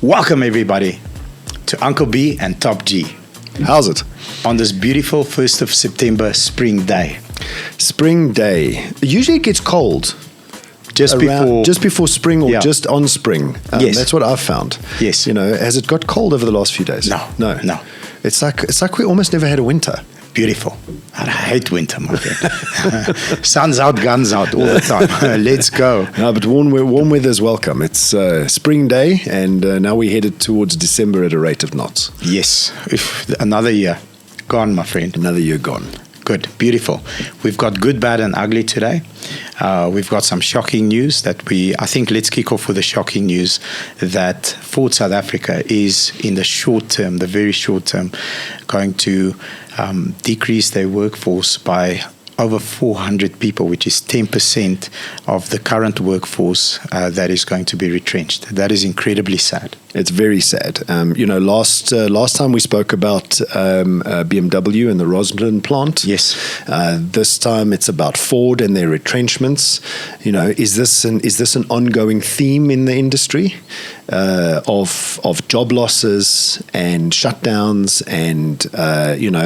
Welcome everybody to Uncle B and Top G. How's it? On this beautiful 1st of September spring day. Spring day. Usually it gets cold. Just before spring or just on spring. Yes. That's what I've found. Yes. You know, has it got cold over the last few days? No. It's like we almost never had a winter. Beautiful. I hate winter, my friend. Sun's out, guns out all the time. Let's go. No, but warm weather is welcome. It's spring day, and now we're headed towards December at a rate of knots. Yes. Another year gone, my friend. Another year gone. Good. Beautiful. We've got good, bad, and ugly today. We've got some shocking news I think let's kick off with the shocking news that Ford South Africa is in the short term, the very short term, going to decrease their workforce by over 400 people, which is 10% of the current workforce that is going to be retrenched. That is incredibly sad. It's very sad. Last time we spoke about BMW and the Roslyn plant. Yes. This time it's about Ford and their retrenchments. You know, is this an ongoing theme in the industry of job losses and shutdowns and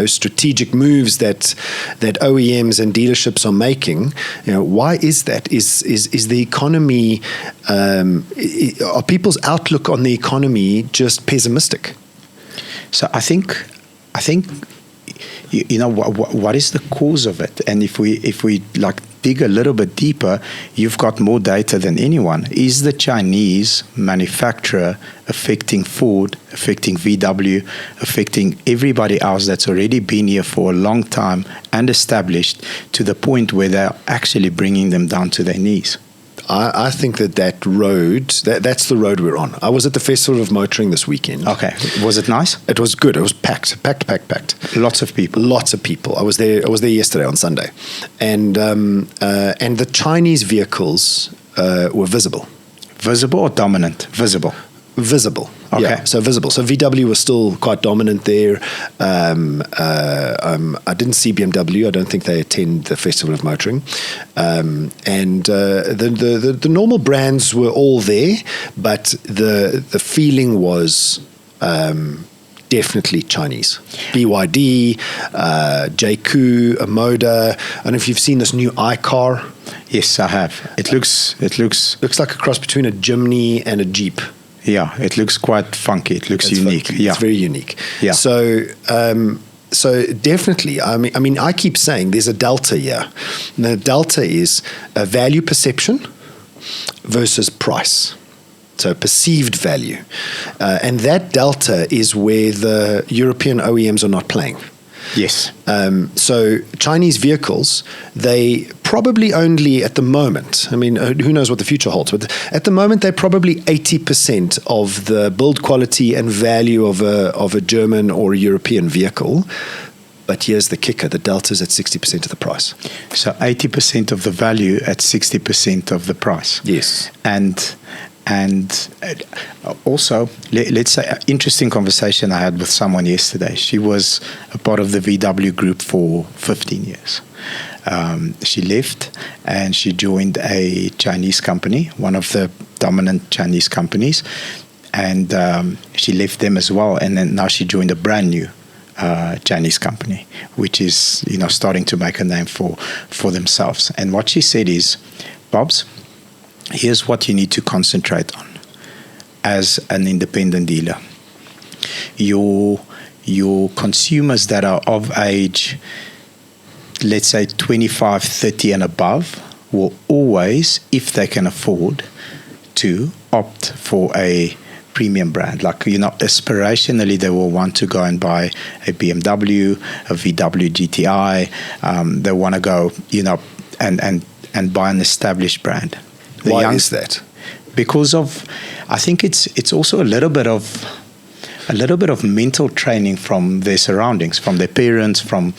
strategic moves that OEMs and dealerships are making? You know, why is that? Is the economy? Are people's outlook on the economy just pessimistic? So I think what is the cause of it? And if we dig a little bit deeper, you've got more data than anyone. Is the Chinese manufacturer affecting Ford, affecting VW, affecting everybody else that's already been here for a long time and established to the point where they're actually bringing them down to their knees? I think that's the road we're on. I was at the Festival of Motoring this weekend. Okay. Was it nice? It was good. It was packed. Lots of people. I was there yesterday on Sunday. And the Chinese vehicles were visible. Visible or dominant? Visible. Visible. Okay. Yeah, so visible. So VW was still quite dominant there. I didn't see BMW. I don't think they attend the Festival of Motoring. The normal brands were all there, but the feeling was definitely Chinese. BYD, JQ, Amoda. I don't know if you've seen this new iCar. Yes, I have. It looks like a cross between a Jimny and a Jeep. Yeah, it looks quite funky. It looks unique. Funky. Yeah, it's very unique. Yeah. So definitely, I mean, I keep saying there's a delta here. And the delta is a value perception versus price. So perceived value, and that delta is where the European OEMs are not playing. Yes. So Chinese vehicles, they probably only at the moment, I mean, who knows what the future holds, but at the moment they're probably 80% of the build quality and value of a German or a European vehicle. But here's the kicker, the delta is at 60% of the price. So 80% of the value at 60% of the price. Yes. And also, let's say, an interesting conversation I had with someone yesterday. She was a part of the VW group for 15 years. She left and she joined a Chinese company, one of the dominant Chinese companies. And she left them as well. And then now she joined a brand new Chinese company, which is, starting to make a name for themselves. And what she said is, Bobs, here's what you need to concentrate on as an independent dealer. Your consumers that are of age, let's say 25, 30 and above, will always, if they can afford to, opt for a premium brand. Like, aspirationally, they will want to go and buy a BMW, a VW GTI. They want to go, and buy an established brand. Why is that? Because of, I think it's also a little bit of mental training from their surroundings, from their parents, from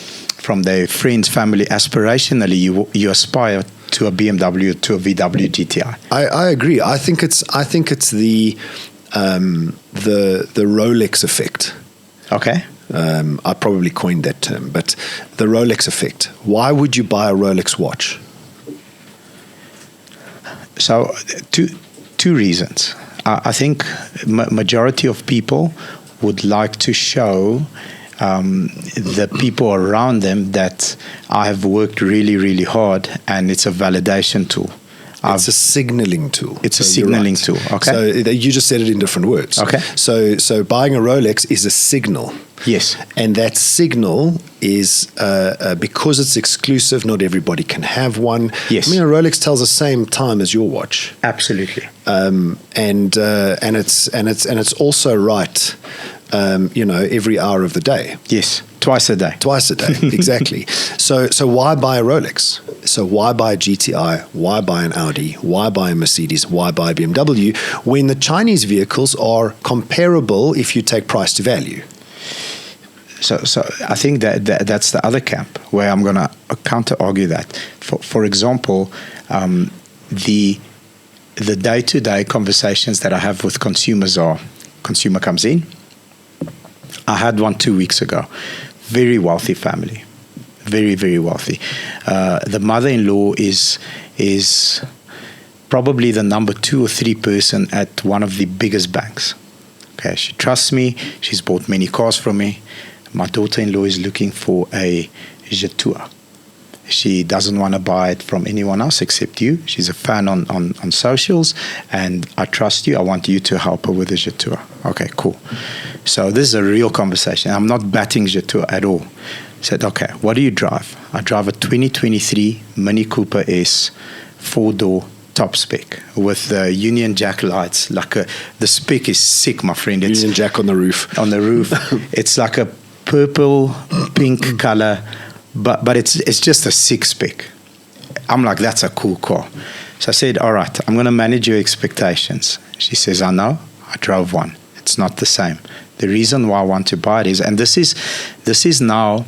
their friends, family. Aspirationally, you aspire to a BMW, to a VW GTI. I agree. I think it's the Rolex effect. Okay. I probably coined that term, but the Rolex effect. Why would you buy a Rolex watch? So, two reasons. I think majority of people would like to show the people around them that I have worked really, really hard, and it's a validation tool. It's a signaling tool. It's a signaling tool. Okay. So you just said it in different words. Okay. So buying a Rolex is a signal. Yes. And that signal is because it's exclusive. Not everybody can have one. Yes. I mean, a Rolex tells the same time as your watch. Absolutely. And it's also right. Every hour of the day. Yes, twice a day. Twice a day, exactly. So why buy a Rolex? So why buy a GTI? Why buy an Audi? Why buy a Mercedes? Why buy a BMW? When the Chinese vehicles are comparable if you take price to value. So I think that's the other camp where I'm going to counter-argue that. For example, the day-to-day conversations that I have with consumers are, consumer comes in. I had one 2 weeks ago. Very wealthy family. Very, very wealthy. The mother-in-law is probably the number 2 or 3 person at one of the biggest banks. Okay, she trusts me. She's bought many cars from me. My daughter-in-law is looking for a Jetour. She doesn't want to buy it from anyone else except you. She's a fan on socials, and I trust you. I want you to help her with the Jetour. Okay, cool. So this is a real conversation. I'm not batting Jetour at all. I said, okay, what do you drive? I drive a 2023 Mini Cooper S 4-door top spec with the Union Jack lights. The spec is sick, my friend. It's Union Jack on the roof. On the roof. It's like a purple, pink color. But it's just a 6-spec. I'm like, that's a cool car. So I said, all right, I'm going to manage your expectations. She says, I know. I drove one. It's not the same. The reason why I want to buy it is, and this is now,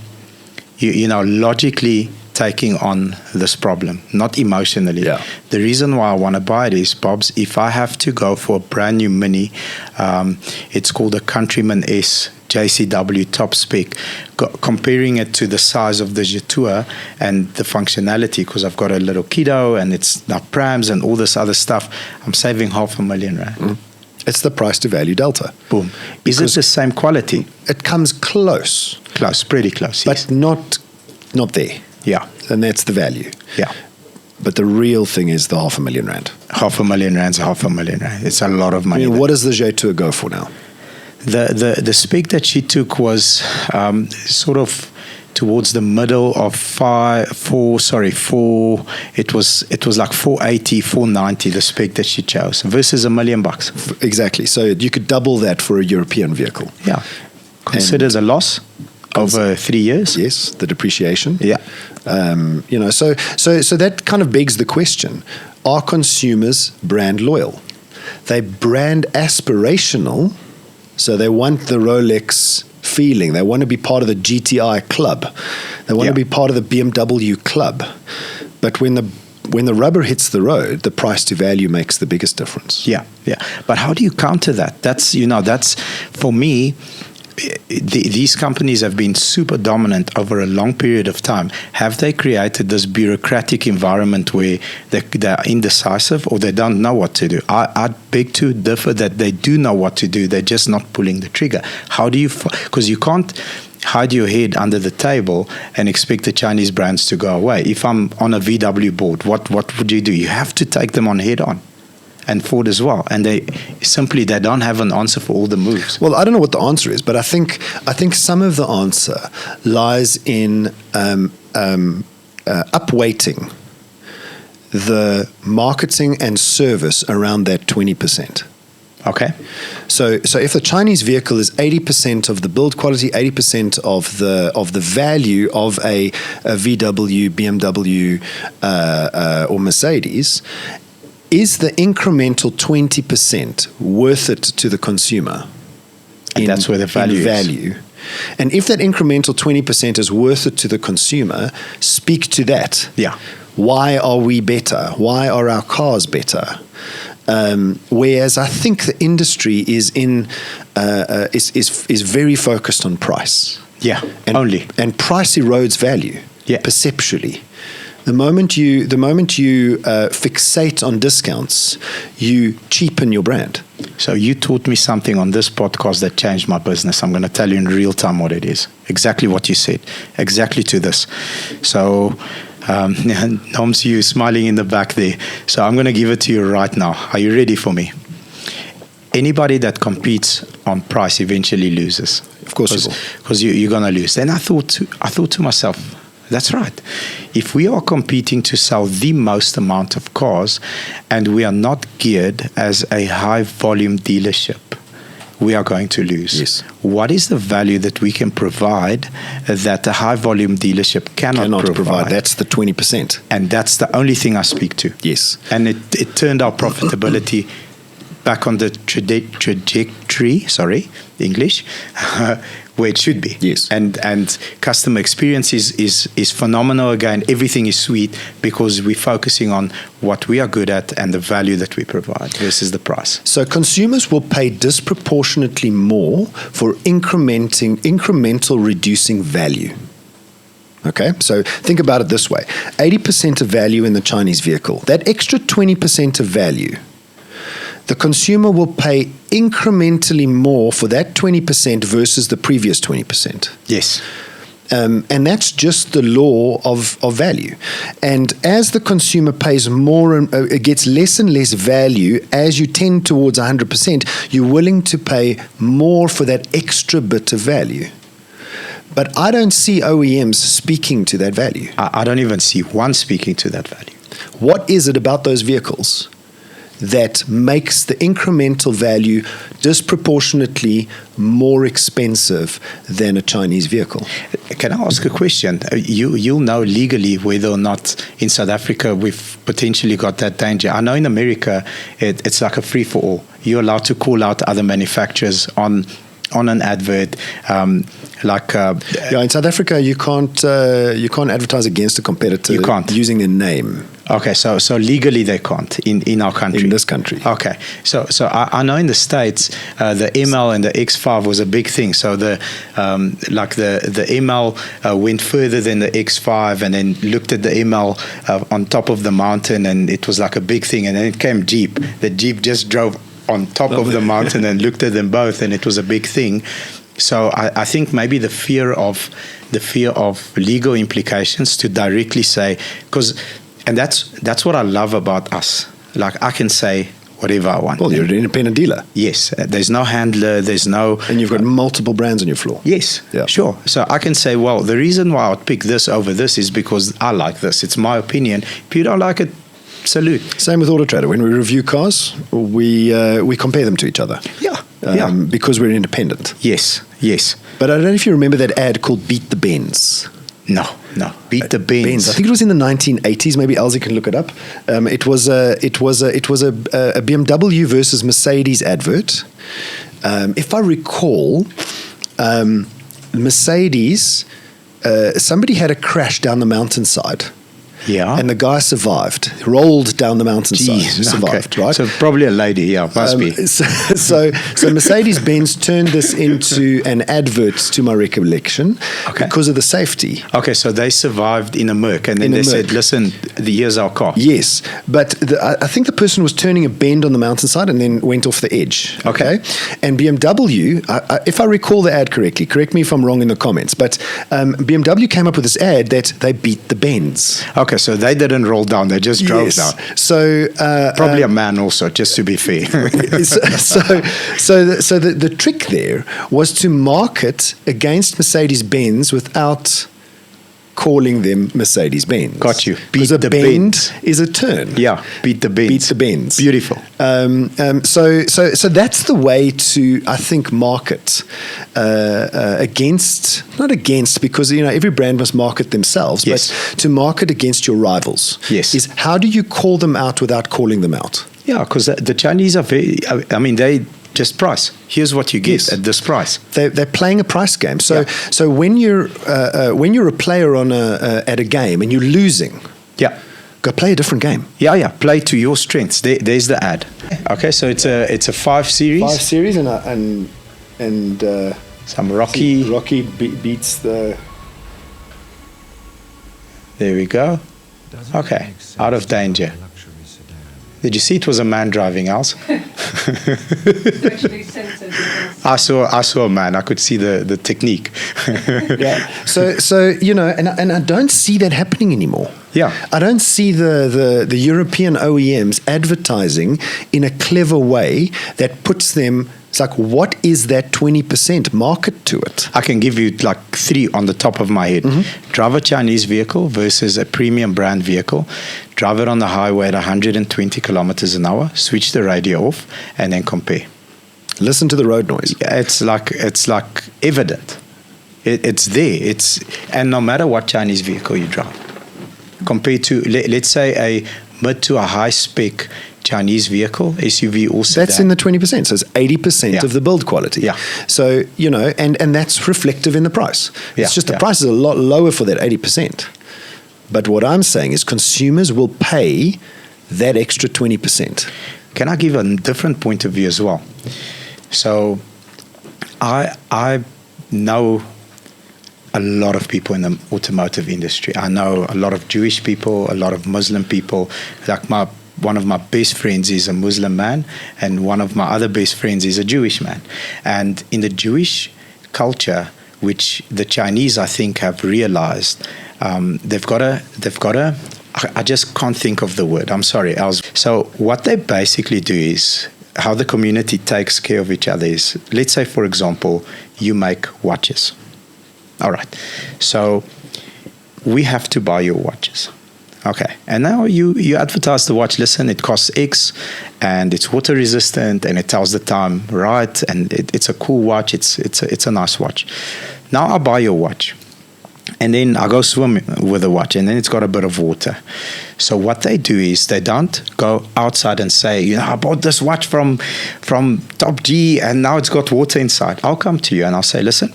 logically taking on this problem, not emotionally. Yeah. The reason why I want to buy it is, Bobs, if I have to go for a brand new Mini, it's called a Countryman S JCW top spec, comparing it to the size of the Jetour and the functionality, because I've got a little kiddo and it's now prams and all this other stuff, I'm saving R500,000. Mm. It's the price to value delta. Boom. Is it the same quality? It comes close. Close, pretty close. But yes. not there. Yeah. And that's the value. Yeah. But the real thing is the R500,000. R500,000 R500,000. It's a lot of money. I mean, what does the Jetour go for now? The spec that she took was sort of towards the middle of 4. It was like 480, 490. The spec that she chose versus $1 million. Exactly. So you could double that for a European vehicle. Yeah. Considered a loss over 3 years. Yes, the depreciation. Yeah. So that kind of begs the question: are consumers brand loyal? They brand aspirational. So they want the Rolex feeling. They want to be part of the GTI club. They want to be part of the BMW club. But when the rubber hits the road, the price to value makes the biggest difference. Yeah. But how do you counter that? That's for me. These companies have been super dominant over a long period of time. Have they created this bureaucratic environment where they're indecisive or they don't know what to do? I beg to differ that they do know what to do. They're just not pulling the trigger. How do you... Because you can't hide your head under the table and expect the Chinese brands to go away. If I'm on a VW board, what would you do? You have to take them on head on. And Ford as well, and they don't have an answer for all the moves. Well, I don't know what the answer is, but I think some of the answer lies in upweighting the marketing and service around that 20%. Okay. So if the Chinese vehicle is 80% of the build quality, 80% of the value of a VW, BMW, or Mercedes. Is the incremental 20% worth it to the consumer? And that's where the value is. And if that incremental 20% is worth it to the consumer, speak to that. Yeah. Why are we better? Why are our cars better? Whereas I think the industry is very focused on price. Yeah. And price erodes value. Yeah. Perceptually. The moment you fixate on discounts, you cheapen your brand. So you taught me something on this podcast that changed my business. I'm going to tell you in real time what it is. Exactly what you said. Exactly to this. So, Noms, you smiling in the back there. So I'm going to give it to you right now. Are you ready for me? Anybody that competes on price eventually loses. Of course, because you're going to lose. Then I thought to myself, that's right. If we are competing to sell the most amount of cars and we are not geared as a high volume dealership, we are going to lose. Yes. What is the value that we can provide that a high volume dealership cannot provide? That's the 20%. And that's the only thing I speak to. Yes. And it turned our profitability back on the trajectory, English, where it should be. Yes. And customer experience is phenomenal again. Everything is sweet because we're focusing on what we are good at and the value that we provide versus the price. So consumers will pay disproportionately more for incremental reducing value. Okay, so think about it this way. 80% of value in the Chinese vehicle. That extra 20% of value, the consumer will pay incrementally more for that 20% versus the previous 20%. Yes. And that's just the law of value. And as the consumer pays more and gets less and less value, as you tend towards 100%, you're willing to pay more for that extra bit of value. But I don't see OEMs speaking to that value. I don't even see one speaking to that value. What is it about those vehicles that makes the incremental value disproportionately more expensive than a Chinese vehicle? Can I ask a question? You'll know legally whether or not in South Africa we've potentially got that danger. I know in America it's like a free-for-all. You're allowed to call out other manufacturers on an advert. In South Africa you can't advertise against a competitor using their name. Okay, so legally they can't in our country. In this country. Okay, so I know in the States the ML and the X5 was a big thing. So the ML went further than the X5 and then looked at the ML on top of the mountain, and it was like a big thing. And then it came Jeep. The Jeep just drove on top of the mountain and looked at them both, and it was a big thing. So I think maybe the fear of legal implications to directly say, and that's what I love about us. Like I can say whatever I want. Well, you're an independent dealer. Yes. There's no handler. There's no... And you've got multiple brands on your floor. Yes. Yeah. Sure. So I can say, well, the reason why I'd pick this over this is because I like this. It's my opinion. If you don't like it, salute. Same with Autotrader. When we review cars, we compare them to each other. Yeah. Because we're independent. Yes. But I don't know if you remember that ad called Beat the Benz. No. Beat the Benz. I think it was in the 1980s. Maybe Elsie can look it up. It was a BMW versus Mercedes advert. If I recall, Mercedes, somebody had a crash down the mountainside. Yeah. And the guy survived, rolled down the mountainside, survived, right? So probably a lady, must be. So Mercedes-Benz turned this into an advert, to my recollection, because of the safety. Okay, so they survived in a Merc, and then they said, listen, here's our car. Yes, but I think the person was turning a bend on the mountainside and then went off the edge, okay? And BMW, if I recall the ad correctly, correct me if I'm wrong in the comments, but BMW came up with this ad that they beat the bends. Okay, so they didn't roll down; they just drove down. So probably a man also, just to be fair. so the trick there was to market against Mercedes-Benz without calling them Mercedes-Benz. Got you. Because a bend is a turn. Yeah, beat the Benz. Beat the Benz. Beautiful. So that's the way to, I think, market not against, because every brand must market themselves, yes, but to market against your rivals. Yes. Is how do you call them out without calling them out? Yeah, because the Chinese are they just price. Here's what you get at this price. They're playing a price game. So when you're a player at a game and you're losing, go play a different game. Yeah. Play to your strengths. There's the ad. Okay, so it's a 5 series. 5 series and some Rocky. Rocky beats the. There we go. Okay, out of danger. Did you see it was a man driving, Els? It's actually centered. I saw a man. I could see the technique. Yeah. So and I don't see that happening anymore. Yeah. I don't see the European OEMs advertising in a clever way that puts them. It's like, what is that 20% market to it? I can give you like 3 on the top of my head. Drive a Chinese vehicle versus a premium brand vehicle. Drive it on the highway at 120 kilometers an hour. Switch the radio off and then compare. Listen to the road noise. It's like evident. It's there. And no matter what Chinese vehicle you drive, compared to let's say a mid to a high spec Chinese vehicle, SUV or sedan. That's in the 20%. So it's 80% of the build quality. Yeah. So, and that's reflective in the price. It's just the price is a lot lower for that 80%. But what I'm saying is consumers will pay that extra 20%. Can I give a different point of view as well? So I know a lot of people in the automotive industry. I know a lot of Jewish people, a lot of Muslim people. Like one of my best friends is a Muslim man, and one of my other best friends is a Jewish man. And in the Jewish culture, which the Chinese, I think, have realized, they've got a. I just can't think of the word. I'm sorry. So what they basically do is how the community takes care of each other is, let's say, for example, you make watches. All right. So we have to buy your watches. Okay, and now you advertise the watch. Listen, it costs X, and it's water resistant, and it tells the time right, and it's a cool watch. It's a nice watch. Now I buy your watch, and then I go swim with the watch, and then it's got a bit of water. So what they do is they don't go outside and say, I bought this watch from Top G, and now it's got water inside. I'll come to you and I'll say, listen,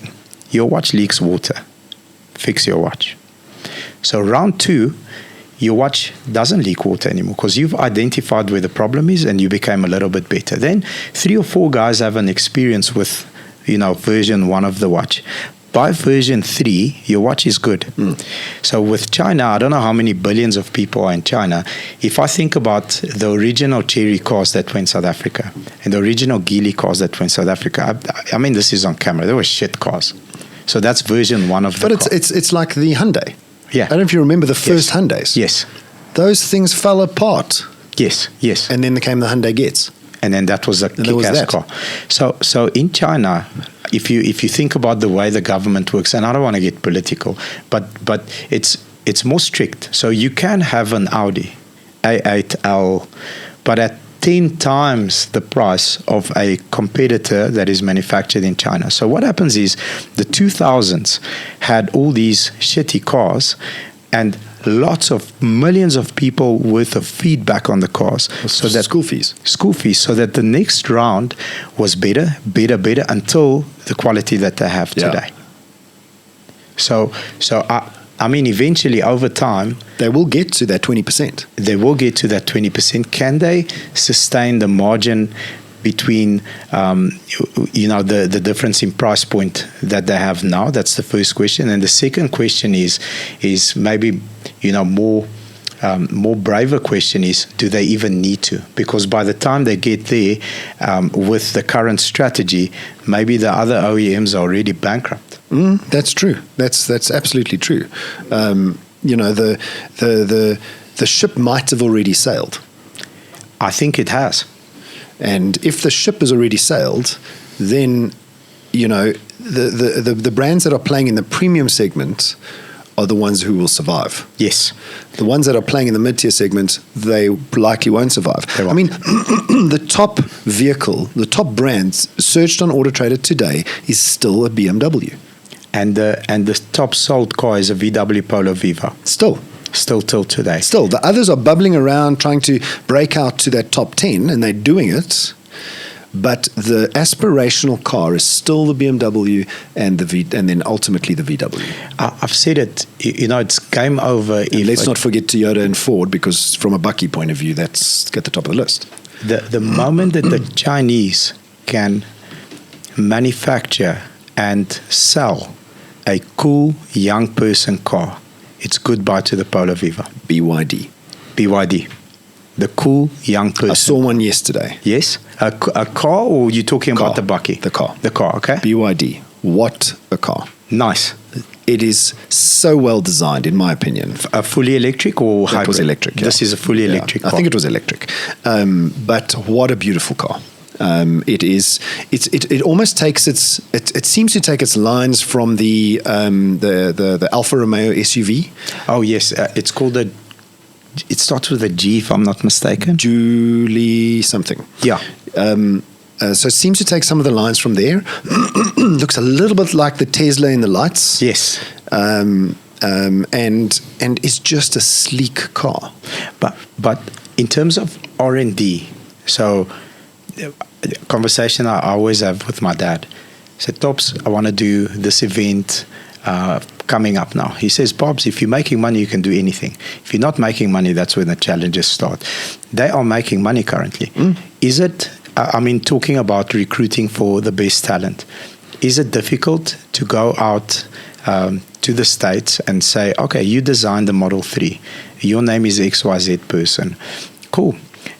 your watch leaks water. Fix your watch. So round 2. Your watch doesn't leak water anymore because you've identified where the problem is and you became a little bit better. Then 3 or 4 guys have an experience with, version 1 of the watch. By version 3, your watch is good. So with China, I don't know how many billions of people are in China. If I think about the original Cherry cars that were in South Africa and the original Geely cars that were in South Africa, I mean, this is on camera. They were shit cars. So that's version 1 of the car. But it's like the Hyundai. Yeah. I don't know if you remember the first Hyundais. Yes. Those things fell apart. Yes. And then came the Hyundai Getz. And then that was a kick-ass car. So in China, if you think about the way the government works, and I don't want to get political, but it's more strict. So you can have an Audi A8L, but at 10 times the price of a competitor that is manufactured in China. So what happens is the 2000s had all these shitty cars and lots of millions of people worth of feedback on the cars. So that school fees, so that the next round was better until the quality that they have today. So I mean, eventually, over time, they will get to that 20%. They will get to that 20%. Can they sustain the margin between, the difference in price point that they have now? That's the first question. And the second question is maybe, more braver question is, do they even need to? Because by the time they get there with the current strategy, maybe the other OEMs are already bankrupt. That's true. That's absolutely true. The ship might have already sailed. I think it has. And if the ship has already sailed, then the brands that are playing in the premium segment are the ones who will survive. Yes. The ones that are playing in the mid-tier segment, they likely won't survive. I mean, the top vehicle, the top brands searched on Autotrader today is still a BMW. And the top sold car is a VW Polo Vivo. Still till today. Still, the others are bubbling around trying to break out to that top 10, and they're doing it. But the aspirational car is still the BMW and then ultimately the VW. I've said it. It's game over. And let's not forget Toyota and Ford, because from a Bucky point of view, that's at the top of the list. The moment that the Chinese can manufacture and sell a cool young person car it's goodbye to the Polo Viva. BYD. BYD. The cool young person. I saw one yesterday. Yes? A car, or you talking about the bucky? The car. The car, okay. BYD. What a car. Nice. It is so well designed, in my opinion. A fully electric or hybrid? It was electric. Yeah. This is a fully electric car. I think it was electric. But what a beautiful car. It almost takes it seems to take its lines from the Alfa Romeo SUV. Oh yes, it's called it starts with a G, if I'm not mistaken. Julie something. Yeah. So it seems to take some of the lines from there. Looks a little bit like the Tesla in the lights. Yes. And it's just a sleek car. But in terms of R&D, so the conversation I always have with my dad, I said, Tops, I want to do this event coming up now. He says, Bobs, if you're making money, you can do anything. If you're not making money, that's when the challenges start. They are making money currently. Is it, talking about recruiting for the best talent, is it difficult to go out to the States and say, okay, you designed the Model 3. Your name is XYZ person. Cool.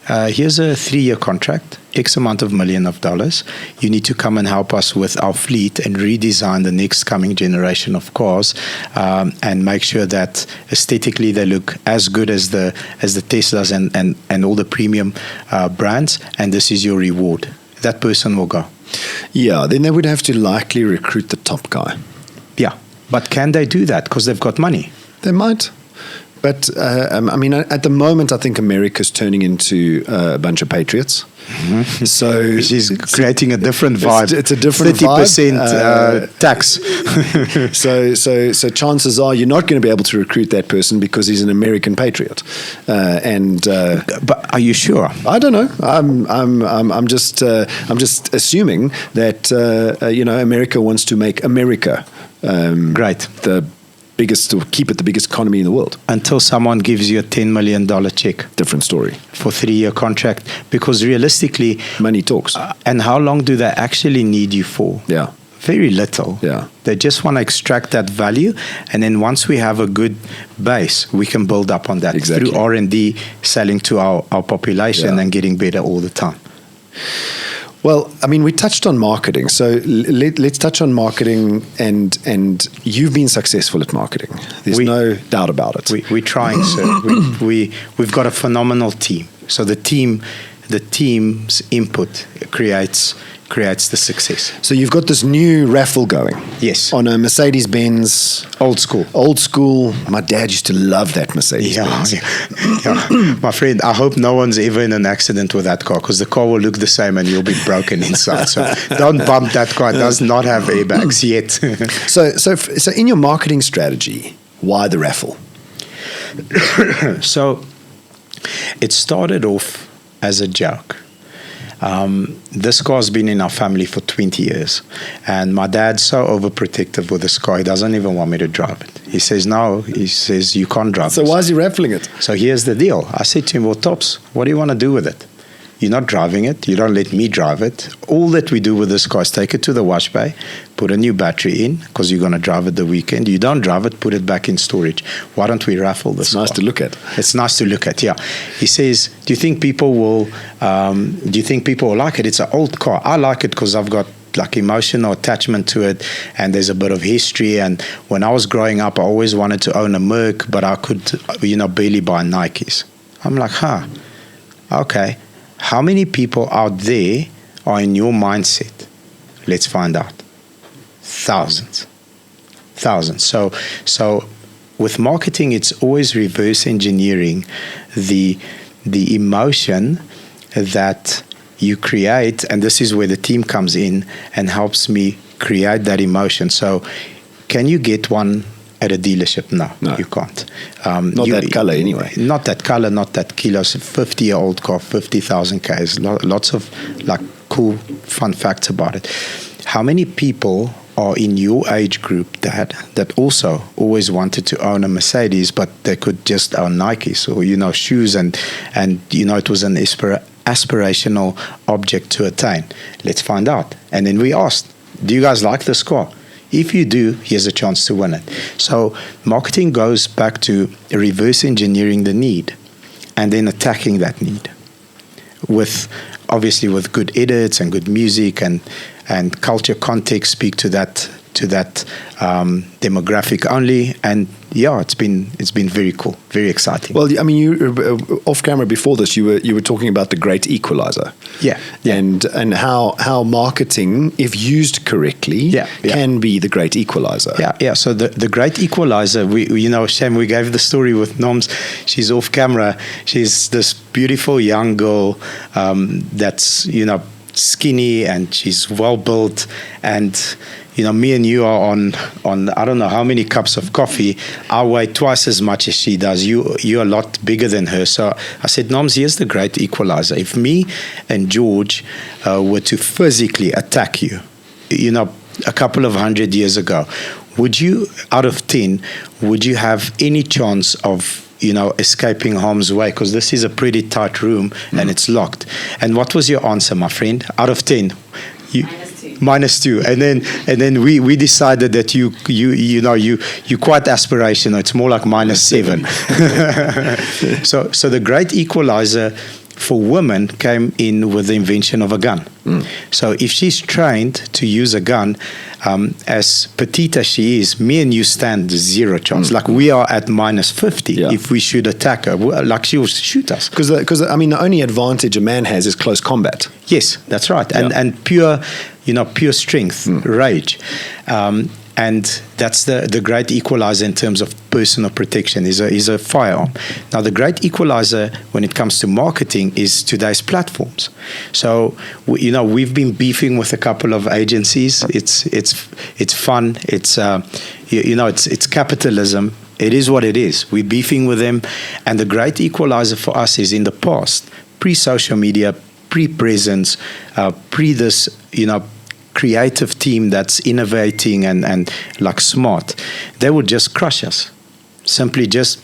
Here's a 3-year contract, X amount of million of dollars. You need to come and help us with our fleet and redesign the next coming generation of cars, and make sure that aesthetically they look as good as the Teslas and all the premium brands. And this is your reward. That person will go. Yeah, then they would have to likely recruit the top guy. Yeah, but can they do that? Because they've got money. They might. But, at the moment, I think America's turning into a bunch of patriots. Mm-hmm. So she's creating a different vibe. It's a different 30% tax. So chances are you're not going to be able to recruit that person because he's an American patriot. But are you sure? I don't know. I'm just assuming that America wants to make America great. Keep it the biggest economy in the world. Until someone gives you a $10 million check. Different story. For 3-year contract. Because realistically... money talks. And how long do they actually need you for? Yeah. Very little. Yeah. They just want to extract that value. And then once we have a good base, we can build up on that. Exactly. Through R&D, selling to our population and getting better all the time. Well, we touched on marketing, so let's touch on marketing, and you've been successful at marketing. There's no doubt about it. We're trying, sir. We've got a phenomenal team. So the team's input creates the success. So you've got this new Raffle going. Yes. On a Mercedes-Benz. Old school. My dad used to love that Mercedes-Benz. Yeah. My friend, I hope no one's ever in an accident with that car, because the car will look the same and you'll be broken inside. So don't bump that car. It does not have airbags yet. So in your marketing strategy, why the Raffle? So it started off as a joke. This car's been in our family for 20 years, and my dad's so overprotective with this car, he doesn't even want me to drive it. He says, no, you can't drive it. So why is he raffling it? So here's the deal. I said to him, well, Tops, what do you want to do with it? You're not driving it. You don't let me drive it. All that we do with this car is take it to the wash bay, put a new battery in, because you're going to drive it the weekend. You don't drive it, put it back in storage. Why don't we raffle this car? It's nice to look at. It's nice to look at, yeah. He says, do you think people will like it? It's an old car. I like it because I've got like emotional attachment to it, and there's a bit of history. And when I was growing up, I always wanted to own a Merc, but I could, barely buy Nikes. I'm like, okay. How many people out there are in your mindset? Let's find out. Thousands. So with marketing, it's always reverse engineering the emotion that you create, and this is where the team comes in and helps me create that emotion. So can you get one at a dealership? No, you can't. Not that color anyway. Not that color, not that kilos. 50-year-old car, 50,000 Ks. Lots of cool, fun facts about it. How many people are in your age group, Dad, that also always wanted to own a Mercedes, but they could just own Nikes or shoes, and it was an aspirational object to attain? Let's find out. And then we asked, do you guys like this car? If you do, here's a chance to win it. So marketing goes back to reverse engineering the need and then attacking that need with good edits and good music and culture context speak to that demographic only. And yeah, it's been very cool, very exciting. Well, I mean, you off camera before this, you were talking about the great equalizer. Yeah. And how marketing, if used correctly, can be the great equalizer. Yeah. So the great equalizer, Shem, we gave the story with Noms. She's off camera. She's this beautiful young girl that's skinny, and she's well built, and me and you are on I don't know how many cups of coffee. I weigh twice as much as she does. You're a lot bigger than her. So I said, Noms, here's the great equalizer. If me and George were to physically attack you, a couple of 100 years ago, would you, out of 10, would you have any chance of escaping harm's way? Because this is a pretty tight room and it's locked. And what was your answer, my friend? Out of 10, -2. And then we decided that you're quite aspirational. It's more like -7. So the great equalizer for women came in with the invention of a gun. So if she's trained to use a gun, as petite as she is, me and you stand zero chance. Like we are at -50 if we should attack her. Like she will shoot us. Because I mean, the only advantage a man has is close combat. Yes, that's right. And pure strength, rage. And that's the great equalizer in terms of personal protection is a firearm. Now, the great equalizer when it comes to marketing is today's platforms. So, we've been beefing with a couple of agencies. It's fun. It's capitalism. It is what it is. We're beefing with them. And the great equalizer for us is in the past, pre-social media, pre-presence, pre-this, creative team that's innovating and like smart, they would just crush us. Simply just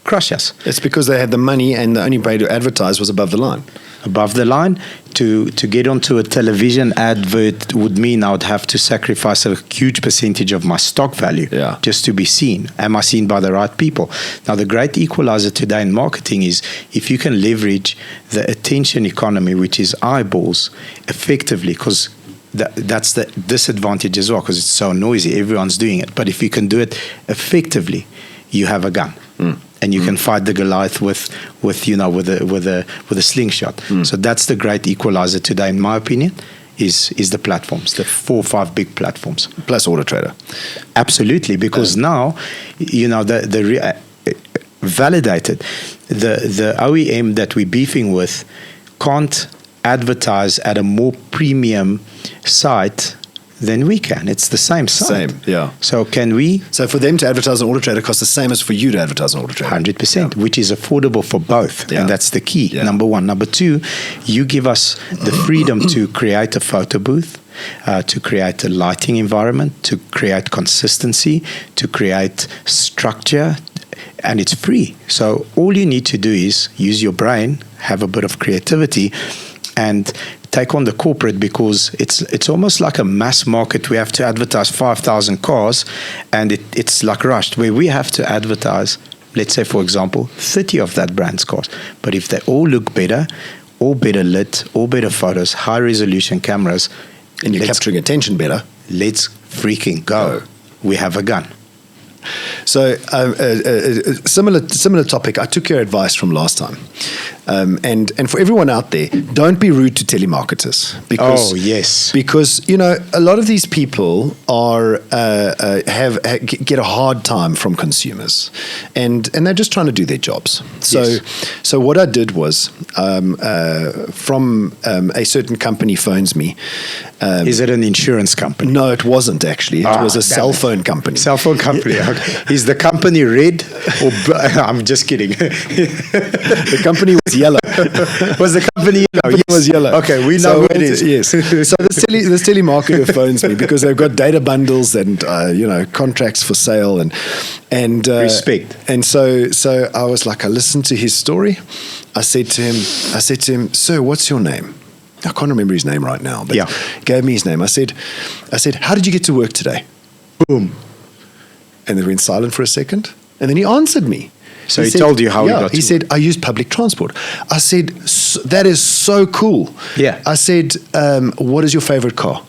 crush us. It's because they had the money and the only way to advertise was above the line. Above the line, to get onto a television advert would mean I would have to sacrifice a huge percentage of my stock value just to be seen. Am I seen by the right people? Now, the great equalizer today in marketing is if you can leverage the attention economy, which is eyeballs, effectively, because that's the disadvantage as well, because it's so noisy. Everyone's doing it. But if you can do it effectively, you have a gun. And you can fight the Goliath with a slingshot. So that's the great equalizer today, in my opinion, is the platforms, the 4 or 5 big platforms. Plus Autotrader. Absolutely, because now, validated, the OEM that we're beefing with can't advertise at a more premium site than we can. It's the same site. Same, yeah. So can we... So for them to advertise on Autotrader costs the same as for you to advertise on Autotrader. 100%, which is affordable for both. And that's the key, number one. Number two, you give us the freedom to create a photo booth, to create a lighting environment, to create consistency, to create structure, and it's free. So all you need to do is use your brain, have a bit of creativity, and take on the corporate, because it's almost like a mass market. We have to advertise 5,000 cars, and it's like rushed, where we have to advertise, let's say, for example, 30 of that brand's cars. But if they all look better, all better lit, all better photos, high resolution cameras, and you're capturing attention better, let's freaking go. We have a gun. So similar topic. I took your advice from last time, and for everyone out there, don't be rude to telemarketers. Because a lot of these people are get a hard time from consumers, and they're just trying to do their jobs. So what I did was from a certain company phones me. Is it an insurance company? No, it wasn't actually. It was a cell phone company. Cell phone company. Okay. Is the company red or I'm just kidding. The company was yellow. Was the company yellow? It was yellow. Okay, we know what it is. Yes. So this telemarketer phones me because they've got data bundles and contracts for sale and respect. And so I was like, I listened to his story. I said to him, "Sir, what's your name?" I can't remember his name right now, but Yeah. gave me his name. I said, how did you get to work today? Boom. And they went silent for a second. And then he answered me. So he told you how he got to He said, I use public transport. I said, that is so cool. Yeah. I said, what is your favorite car?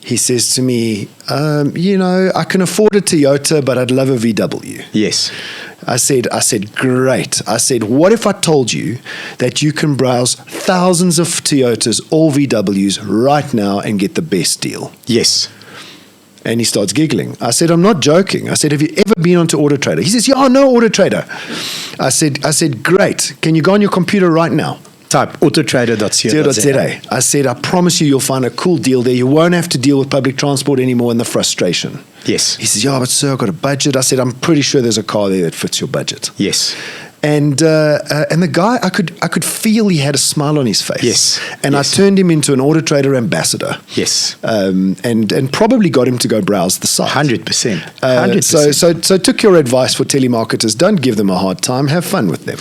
He says to me, I can afford a Toyota, but I'd love a VW. Yes. I said, great. I said, what if I told you that you can browse thousands of Toyotas, all VWs right now and get the best deal? Yes. And he starts giggling. I said, I'm not joking. I said, have you ever been onto Autotrader? He says, yeah, I know Autotrader. I said, great. Can you go on your computer right now? Type autotrader.co.za. I said, I promise you'll find a cool deal there. You won't have to deal with public transport anymore and the frustration. Yes. He says, yeah, but sir, I've got a budget. I said, I'm pretty sure there's a car there that fits your budget. Yes. And the guy, I could feel he had a smile on his face. Yes. And Yes. I turned him into an Autotrader ambassador. Yes. And probably got him to go browse the site. 100%. 100%. So took your advice for telemarketers. Don't give them a hard time. Have fun with them.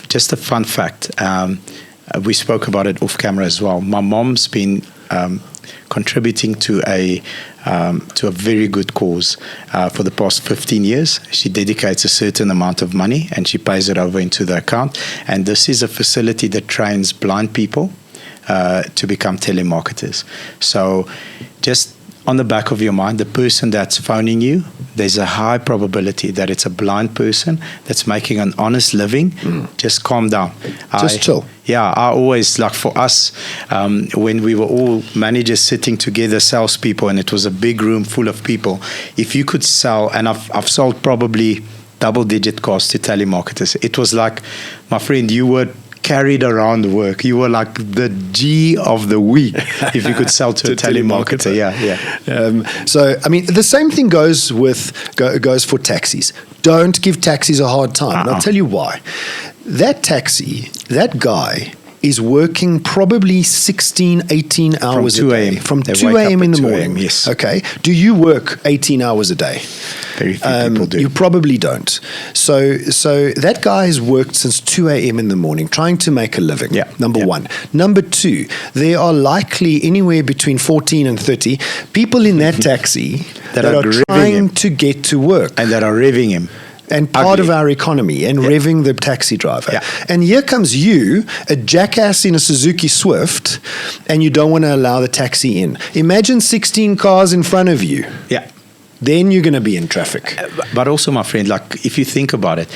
Just a fun fact. We spoke about it off camera as well. My mom's been contributing to a very good cause for the past 15 years. She dedicates a certain amount of money and she pays it over into the account. And this is a facility that trains blind people to become telemarketers. So just on the back of your mind, the person that's phoning you, there's a high probability that it's a blind person that's making an honest living. Just calm down. Just chill. Yeah, I always, like for us, when we were all managers sitting together, salespeople, and it was a big room full of people, if you could sell, and I've sold probably double-digit cars to telemarketers, it was like, my friend, you were carried around work. You were like the G of the week if you could sell to a telemarketer. Yeah. So, I mean, the same thing goes for taxis. Don't give taxis a hard time. And I'll tell you why. That guy is working probably 16, 18 hours From 2 a day. a.m. From They 2 wake up a.m. in at the 2 a.m., morning. yes. Okay. Do you work 18 hours a day? Very few people do. You probably don't. So that guy has worked since 2 a.m. in the morning trying to make a living, number one. Number two, there are likely anywhere between 14 and 30 people in that taxi that are trying to get to work. And that are revving him. And part of our economy and revving the taxi driver. Yeah. And here comes you, a jackass in a Suzuki Swift, and you don't want to allow the taxi in. Imagine 16 cars in front of you. Yeah. Then you're going to be in traffic. But also, my friend, like if you think about it,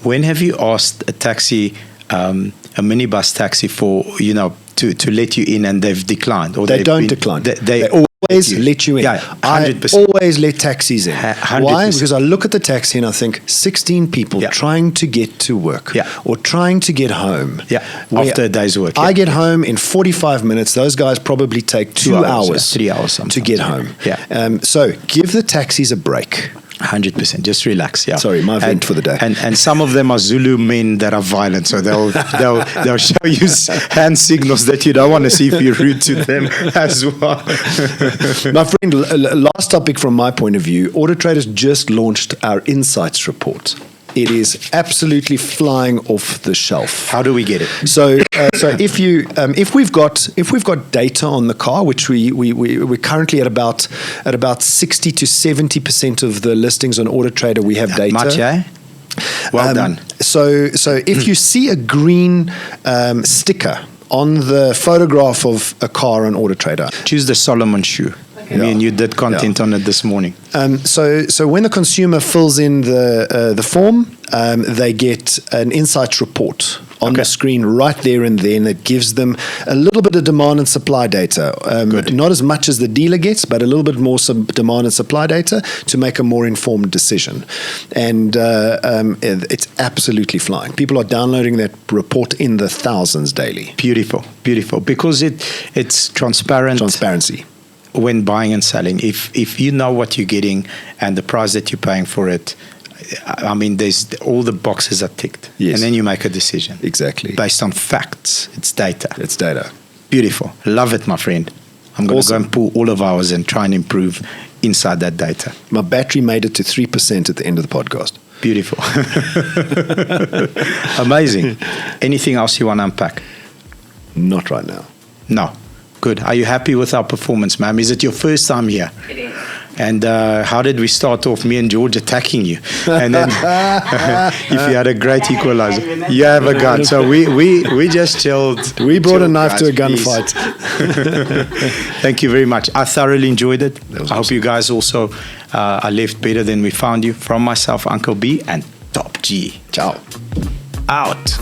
when have you asked a taxi, a minibus taxi for, to let you in and they've declined? Or They don't decline. They always let you in. Yeah, 100%. I always let taxis in. 100%. Why? Because I look at the taxi and I think 16 people trying to get to work or trying to get home. Yeah, after a day's work. I get home in 45 minutes. Those guys probably take 2 hours, 3 hours sometimes, to get home. Yeah. So give the taxis a break. 100%. Just relax. Yeah. Sorry, my vent for the day. And some of them are Zulu men that are violent, so they'll show you hand signals that you don't want to see if you're rude to them as well. My friend, last topic from my point of view. Autotrader's just launched our insights report. It is absolutely flying off the shelf. How do we get it? So if we've got data on the car, which we're currently at about 60 to 70% of the listings on Autotrader, we have data. Much, eh? Well done. So if you see a green sticker on the photograph of a car on Autotrader, choose the Solomon shoe. Me and you did content on it this morning. So when the consumer fills in the form, they get an insights report on the screen right there and then. It gives them a little bit of demand and supply data. Not as much as the dealer gets, but a little bit more demand and supply data to make a more informed decision. And it's absolutely flying. People are downloading that report in the thousands daily. Beautiful. Because it's transparent. Transparency. When buying and selling, if you know what you're getting and the price that you're paying for it, I mean, there's all the boxes are ticked. Yes. And then you make a decision. Exactly. Based on facts. It's data. Beautiful. Love it, my friend. I'm going to go and pull all of ours and try and improve inside that data. My battery made it to 3% at the end of the podcast. Beautiful. Amazing. Anything else you want to unpack? Not right now. No. Good. Are you happy with our performance, ma'am? Is it your first time here? It is. And how did we start off? Me and George attacking you, and then if you had a great equalizer, you have a gun. So we just chilled. We brought a chilled, knife guys, to a please. gunfight. Thank you very much. I thoroughly enjoyed it. I was hope awesome. you guys also are left better than we found you. From myself, Uncle B, and Top G. Ciao. Out.